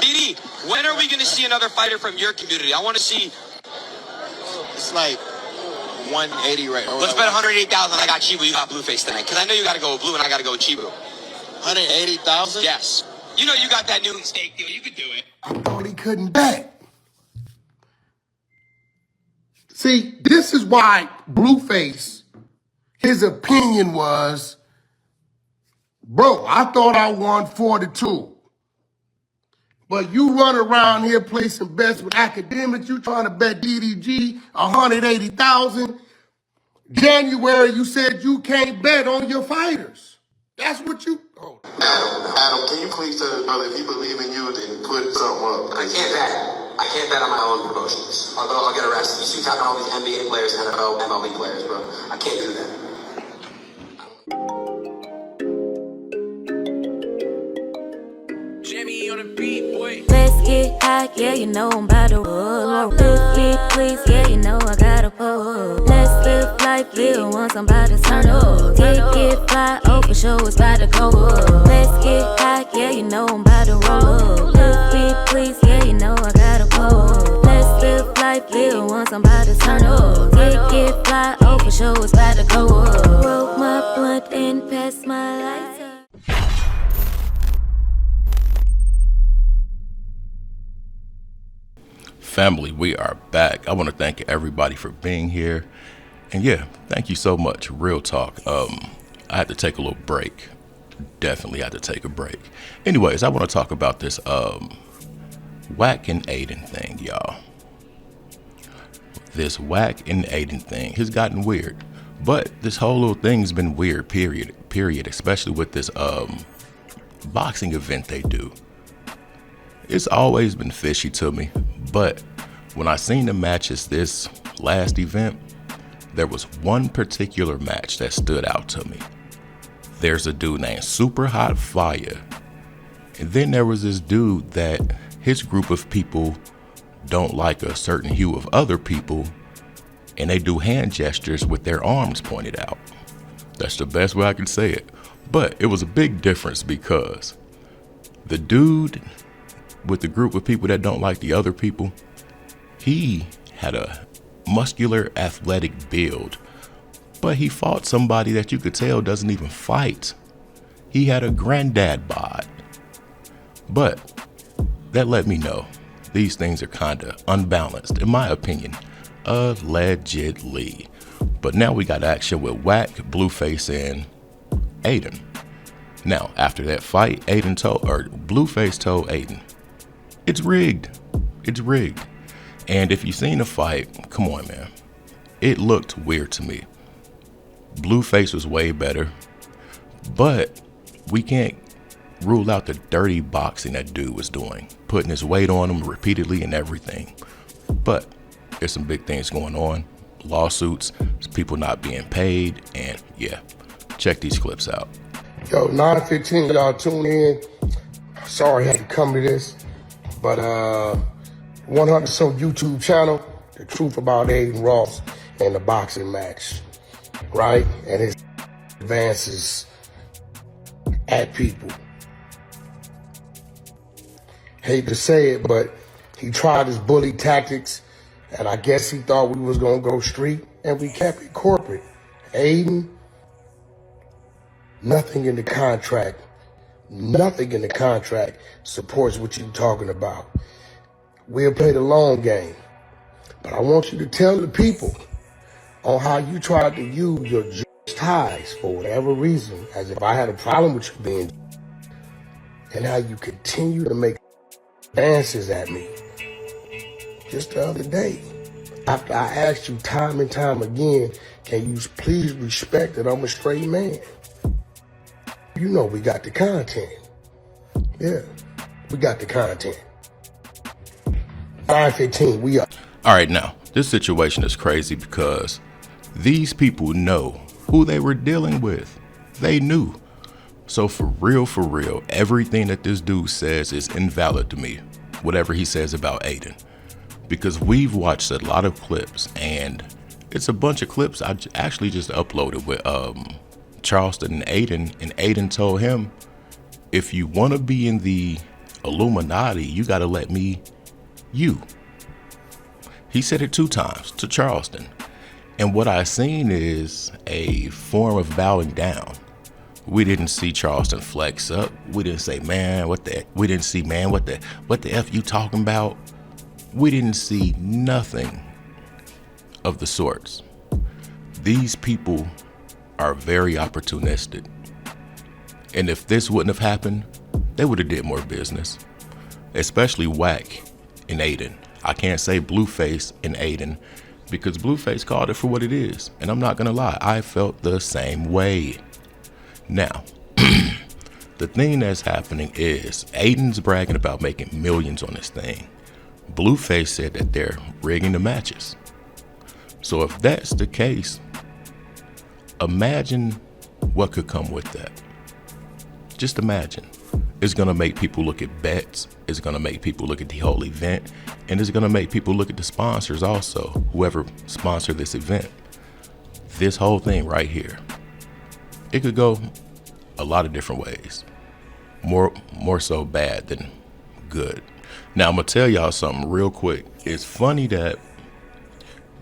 BD, when are we going to see another fighter from your community? I want to see. It's like 180 right now. Let's bet 180,000. I got Chibu. You got Blueface tonight. Because I know you got to go with Blue and I got to go with Chibu. 180,000? Yes. You know you got that new steak deal. You could do it. I thought he couldn't bet. See, this is why Blueface, his opinion was, bro, I thought I won 42. But you run around here placing bets with academics. You trying to bet DDG 180,000. January, you said you can't bet on your fighters. That's what you. Oh. Adam, can you please tell brother if you believe in you, then put something up? I can't bet. I can't bet on my own promotions. I'll get arrested. You see, talking all these NBA players, NFL, MLB players, bro. I can't do that. Jimmy on the beat, boy. Let's get high, yeah, you know I'm about to roll. Let's get please, yeah, you know I gotta pull. Let's live life, yeah, once I'm about to turn up. Get fly, oh, for sure it's about to go up. Let's get high, yeah, you know I'm about to roll. Let's get please, yeah, you know I gotta pull. Let's live life, yeah, once I'm about to turn up. Get fly, oh, for sure it's about to go up. Roll my blunt and pass my lighter. Family, we are back. I want to thank everybody for being here. And yeah, thank you so much. Real talk. I had to take a little break. Definitely had to take a break. Anyways, I want to talk about this Wack and Adin thing, y'all. This Wack and Adin thing has gotten weird. But this whole little thing's been weird, period, especially with this boxing event they do. It's always been fishy to me, but when I seen the matches this last event, there was one particular match that stood out to me. There's a dude named Super Hot Fire, and then there was this dude that his group of people don't like a certain hue of other people, and they do hand gestures with their arms pointed out. That's the best way I can say it. But it was a big difference because the dude with the group of people that don't like the other people, he had a muscular, athletic build, but he fought somebody that you could tell doesn't even fight. He had a granddad bod. But that let me know these things are kind of unbalanced, in my opinion, allegedly. But now we got action with Wack, Blueface, and Adin. Now, after that fight, Blueface told Adin, it's rigged. It's rigged. And if you've seen the fight, come on, man. It looked weird to me. Blueface was way better. But we can't rule out the dirty boxing that dude was doing. Putting his weight on him repeatedly and everything. But there's some big things going on. Lawsuits, people not being paid. And yeah, check these clips out. Yo, 9:15, y'all tune in. Sorry I had to come to this. But 100 So YouTube channel, the truth about Adin Ross and the boxing match, right? And his advances at people. Hate to say it, but he tried his bully tactics, and I guess he thought we was gonna go street, and we kept it corporate. Adin, nothing in the contract supports what you're talking about. We'll play the long game. But I want you to tell the people on how you tried to use your ties for whatever reason, as if I had a problem with you being, and how you continue to make advances at me. Just the other day, after I asked you time and time again, can you please respect that I'm a straight man? You know we got the content. Yeah, we got the content. 9:15, we up. All right, now, this situation is crazy because these people know who they were dealing with. They knew. So for real, everything that this dude says is invalid to me, whatever he says about Adin. Because we've watched a lot of clips, and it's a bunch of clips I actually just uploaded with Charleston and Adin told him, if you want to be in the Illuminati, you got to let me you. He said it 2 times to Charleston. And what I seen is a form of bowing down. We didn't see Charleston flex up. We didn't say, man, what the F you talking about? We didn't see nothing of the sorts. These people are very opportunistic. And if this wouldn't have happened, they would have did more business. Especially Wack and Adin. I can't say Blueface and Adin because Blueface called it for what it is. And I'm not gonna lie, I felt the same way. Now, the thing that's happening is Adin's bragging about making millions on this thing. Blueface said that they're rigging the matches. So if that's the case, imagine what could come with that. Just imagine. It's going to make people look at bets. It's going to make people look at the whole event. And it's going to make people look at the sponsors also, whoever sponsored this event. This whole thing right here. It could go a lot of different ways. More so bad than good. Now, I'm going to tell y'all something real quick. It's funny that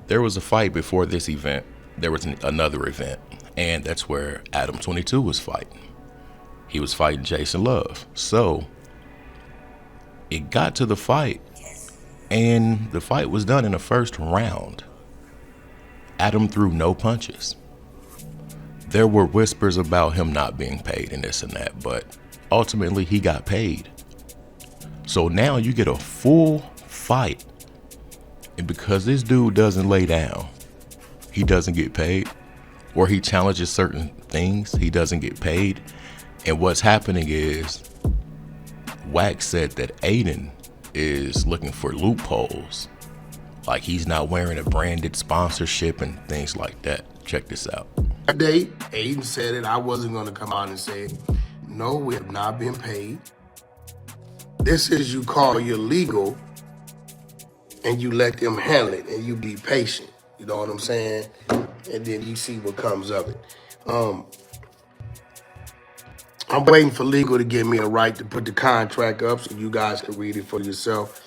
there was a fight before this event. There was another event. And that's where Adam 22 was fighting. He was fighting Jason Love. So it got to the fight, and the fight was done in the first round. Adam threw no punches. There were whispers about him not being paid and this and that, but ultimately he got paid. So now you get a full fight, and because this dude doesn't lay down, he doesn't get paid, or he challenges certain things, he doesn't get paid. And what's happening is Wack said that Adin is looking for loopholes. Like he's not wearing a branded sponsorship and things like that. Check this out. That day, Adin said it. I wasn't going to come out and say, no, we have not been paid. This is you call your legal and you let them handle it and you be patient. You know what I'm saying? And then you see what comes of it. I'm waiting for legal to give me a right to put the contract up so you guys can read it for yourself.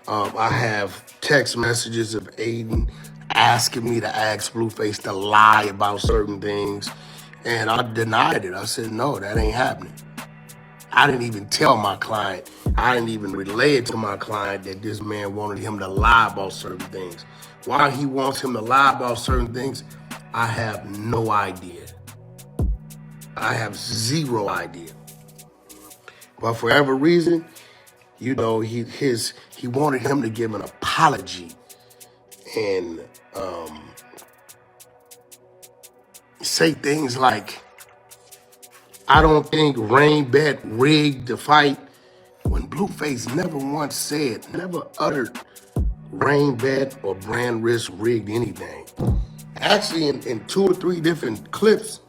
I have text messages of Adin asking me to ask Blueface to lie about certain things. And I denied it. I said, no, that ain't happening. I didn't even tell my client. I didn't even relay it to my client that this man wanted him to lie about certain things. Why he wants him to lie about certain things, I have no idea. I have zero idea. But for whatever reason, you know, he wanted him to give an apology and say things like, I don't think Rain Bet rigged the fight, when Blueface never once said, never uttered Rain Bet or Brand Risk rigged anything. Actually, in 2 or 3 different clips,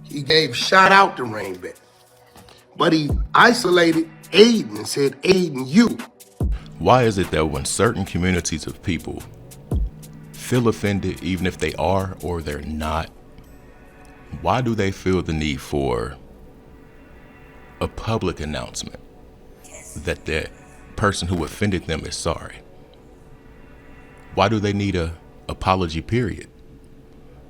he gave shout out to Rain Bet. But he isolated Adin and said, Adin, you. Why is it that when certain communities of people feel offended, even if they are or they're not, why do they feel the need for a public announcement that the person who offended them is sorry? Why do they need a apology period?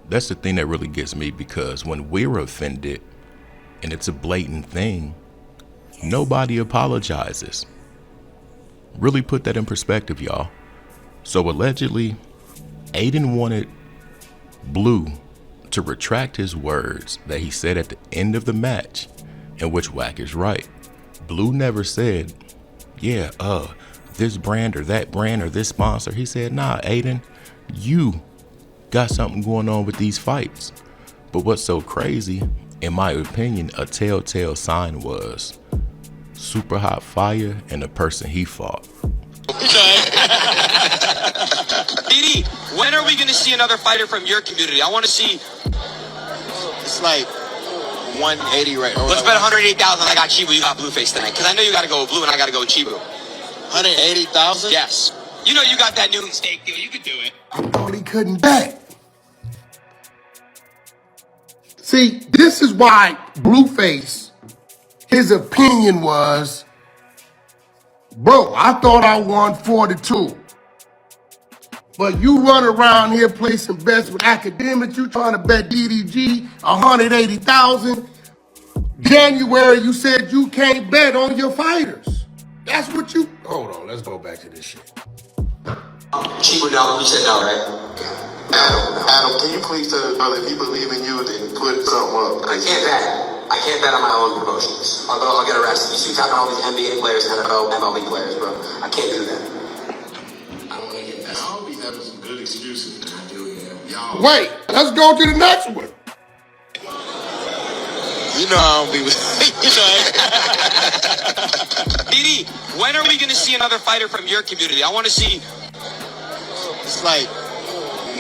That's the thing that really gets me, because when we're offended and it's a blatant thing, nobody apologizes. Really put that in perspective, y'all. So allegedly, Adin wanted Blue to retract his words that he said at the end of the match, in which Wack is right. Blue never said, yeah, this brand or that brand or this sponsor. He said, nah, Adin, you got something going on with these fights. But what's so crazy, in my opinion, a telltale sign was Super Hot Fire and the person he fought. DD, when are we going to see another fighter from your community? I want to see. It's like 180 right now. Let's bet 108,000. I got Chibu. You got Blueface tonight, because I know you got to go with Blue and I got to go with Chibu. 180,000? Yes. You know you got that new steak deal. You could do it. I thought he couldn't bet. See, this is why Blueface His opinion was, bro, I thought I won 42. But you run around here placing bets with academics. You trying to bet DDG 180,000. January, you said you can't bet on your fighters. That's what you. Hold on, let's go back to this shit. Chico, no, you said no, right? Adam, can you please tell brother if he believe in you, then put something up? I can't bet. I can't bet on my own promotions. I'll get arrested. You see, talking all these NBA players, NFL, MLB players, bro. I can't do that. I don't want to get that. Y'all be having some good excuses. I do, yeah. Y'all. Wait, let's go to the next one. You know I don't be with you know. BD, when are we going to see another fighter from your community? I want to see. It's like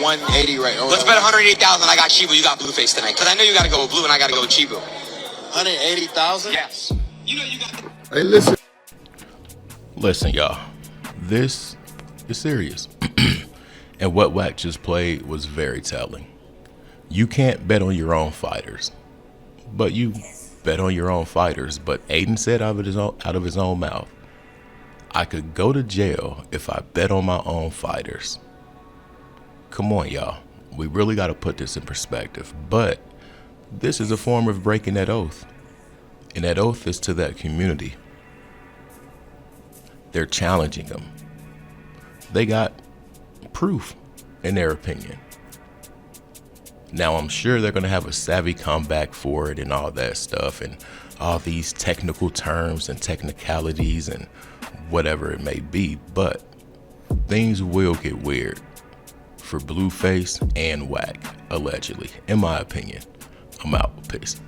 180 right now. Let's bet 180,000. I got Chibu. You got Blueface tonight. Because I know you got to go with Blue and I got to go with Chibu. 180,000? Yes. You know you got. Hey, listen. Listen, y'all. This is serious. And what Wack just played was very telling. You can't bet on your own fighters. But you bet on your own fighters. But Adin said out of his own mouth, I could go to jail if I bet on my own fighters. Come on, y'all. We really got to put this in perspective. But this is a form of breaking that oath. And that oath is to that community. They're challenging them. They got proof, in their opinion. Now, I'm sure they're going to have a savvy comeback for it and all that stuff and all these technical terms and technicalities and whatever it may be. But things will get weird for Blueface and Wack, allegedly. In my opinion, I'm out. Peace.